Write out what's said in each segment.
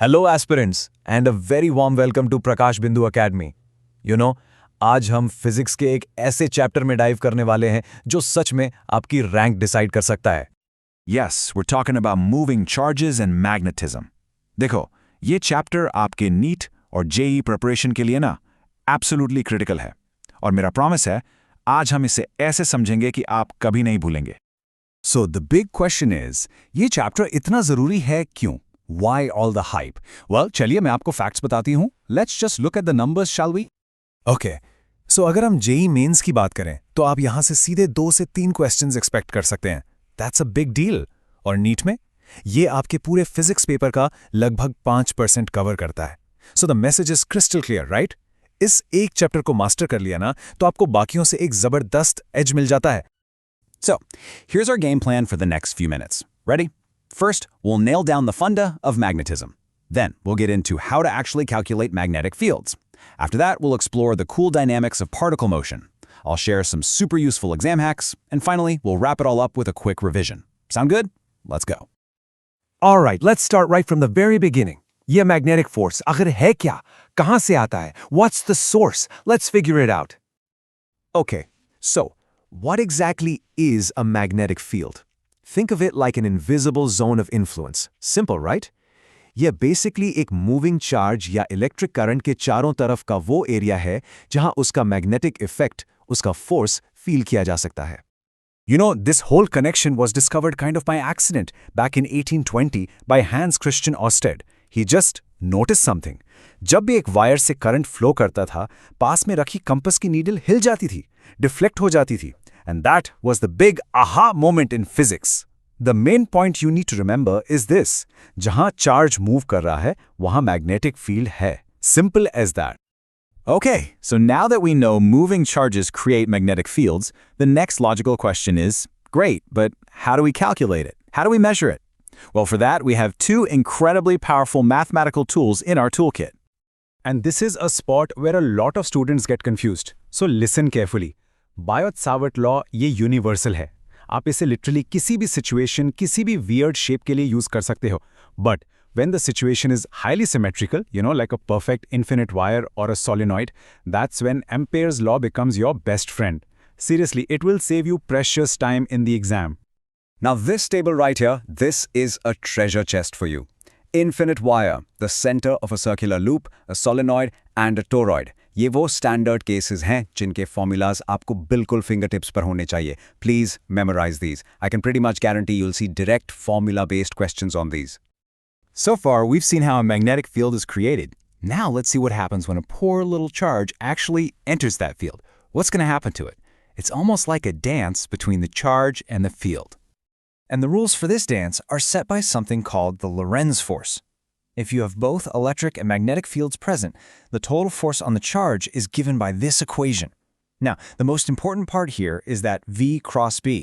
Hello aspirants and a very warm welcome to Prakashbindu Academy. आज हम physics के एक ऐसे चैप्टर में डाइव करने वाले हैं जो सच में आपकी रैंक डिसाइड कर सकता है. Yes, we're talking about moving charges and magnetism. देखो, ये चैप्टर आपके नीट और जेई प्रिपरेशन के लिए ना एब्सोल्युटली क्रिटिकल है. और मेरा प्रॉमिस है, आज हम इसे ऐसे समझेंगे कि आप कभी नहीं भूलेंगे. So the big question is, ये चैप्टर इतना जरूरी है क्यों? Why all the hype? Well, चलिए मैं आपको फैक्ट्स बताती हूँ. Let's just look at the numbers, shall we? Okay. So अगर हम जेई मेंस की बात करें, तो आप यहाँ से सीधे 2 से 3 क्वेश्चंस एक्सपेक्ट कर सकते हैं. That's a big deal. और नीट में ये आपके पूरे फिजिक्स पेपर का लगभग 5% कवर करता है. So the message is crystal clear, right? इस एक चैप्टर को मास्टर कर लिया ना, तो आपको बाकियों से एक जबरदस्त एज मिल जाता है. So, here's our game plan for the next few minutes. Ready? First, we'll nail down the funda of magnetism. Then, we'll get into how to actually calculate magnetic fields. After that, we'll explore the cool dynamics of particle motion. I'll share some super useful exam hacks. And finally, we'll wrap it all up with a quick revision. Sound good? Let's go. All right, let's start right from the very beginning. ये magnetic force आखिर है क्या? कहाँ से आता है? What's the source? Let's figure it out. Okay, so what exactly is a magnetic field? Think of it like an invisible zone of influence. Simple, right? यह basically एक moving charge या electric current के चारों तरफ का वो area है जहां उसका magnetic effect, उसका force feel किया जा सकता है. You know, this whole connection was discovered kind of by accident back in 1820 by Hans Christian Ørsted. He just noticed something. जब भी एक वायर से करंट फ्लो करता था, पास में रखी कंपास की नीडल हिल जाती थी, डिफ्लेक्ट हो जाती थी. And that was the big aha moment in physics. The main point you need to remember is this. जहां charge move कर रहा है, वहां magnetic field है. Simple as that. Okay, so now that we know moving charges create magnetic fields, the next logical question is, great, but how do we calculate it? How do we measure it? Well, for that, we have 2 incredibly powerful mathematical tools in our toolkit. And this is a spot where a lot of students get confused. So listen carefully. Biot-Savart law ये universal है. आप इसे literally किसी भी situation, किसी भी weird shape के लिए यूज कर सकते हो. But when the situation is highly symmetrical, like a perfect infinite wire or a solenoid, that's when Ampere's law becomes your best friend. Seriously, it will save you precious time in the exam. Now this table right here, this is a treasure chest for you. Infinite wire, the center of a circular loop, a solenoid and a toroid. ये वो standard cases हैं जिनके formulas आपको बिल्कुल fingertips पर होने चाहिए. Please memorise these. I can pretty much guarantee you'll see direct formula-based questions on these. So far, we've seen how a magnetic field is created. Now let's see what happens when a poor little charge actually enters that field. What's going to happen to it? It's almost like a dance between the charge and the field. And the rules for this dance are set by something called the Lorentz force. If you have both electric and magnetic fields present, the total force on the charge is given by this equation. Now, the most important part here is that V cross B.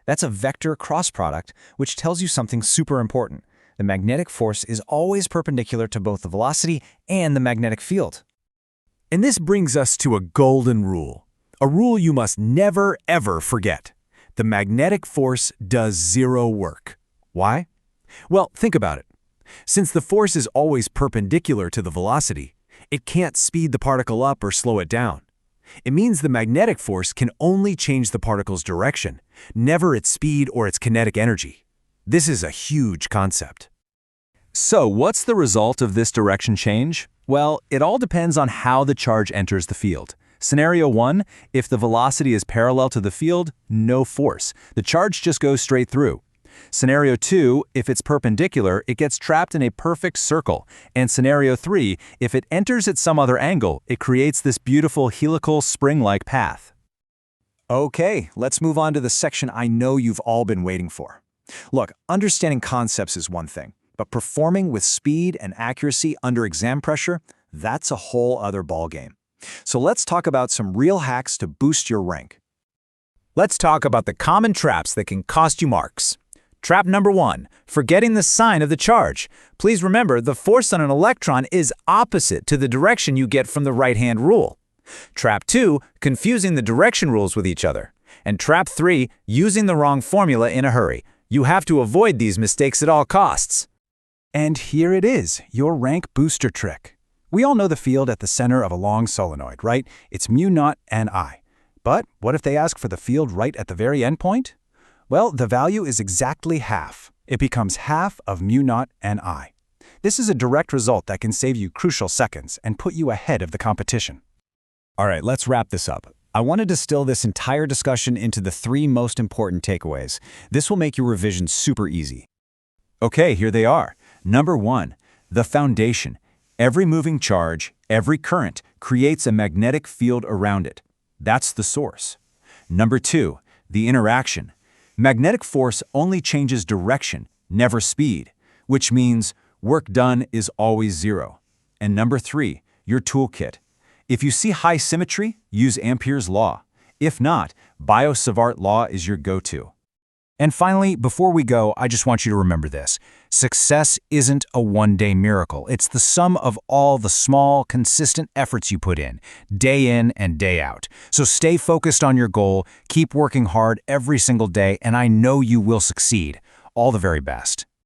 That's a vector cross product, which tells you something super important. The magnetic force is always perpendicular to both the velocity and the magnetic field. And this brings us to a golden rule. A rule you must never, ever forget. The magnetic force does zero work. Why? Well, think about it. Since the force is always perpendicular to the velocity, it can't speed the particle up or slow it down. It means the magnetic force can only change the particle's direction, never its speed or its kinetic energy. This is a huge concept. So, what's the result of this direction change? Well, it all depends on how the charge enters the field. Scenario 1, if the velocity is parallel to the field, no force. The charge just goes straight through. Scenario 2, if it's perpendicular, it gets trapped in a perfect circle. And scenario 3, if it enters at some other angle, it creates this beautiful helical spring-like path. Okay, let's move on to the section I know you've all been waiting for. Look, understanding concepts is one thing, but performing with speed and accuracy under exam pressure, that's a whole other ballgame. So let's talk about some real hacks to boost your rank. Let's talk about the common traps that can cost you marks. Trap number 1, forgetting the sign of the charge. Please remember, the force on an electron is opposite to the direction you get from the right-hand rule. Trap 2, confusing the direction rules with each other. And trap 3, using the wrong formula in a hurry. You have to avoid these mistakes at all costs. And here it is, your rank booster trick. We all know the field at the center of a long solenoid, right? It's mu naught and I. But what if they ask for the field right at the very end point? Well, the value is exactly half. It becomes half of mu naught and I. This is a direct result that can save you crucial seconds and put you ahead of the competition. All right, let's wrap this up. I want to distill this entire discussion into the 3 most important takeaways. This will make your revision super easy. Okay, here they are. Number 1, the foundation. Every moving charge, every current, creates a magnetic field around it. That's the source. Number 2, the interaction. Magnetic force only changes direction, never speed, which means work done is always 0. And number 3, your toolkit. If you see high symmetry, use Ampere's law. If not, Biot-Savart law is your go-to. And finally, before we go, I just want you to remember this. Success isn't a one-day miracle. It's the sum of all the small, consistent efforts you put in and day out. So stay focused on your goal, keep working hard every single day, and I know you will succeed. All the very best.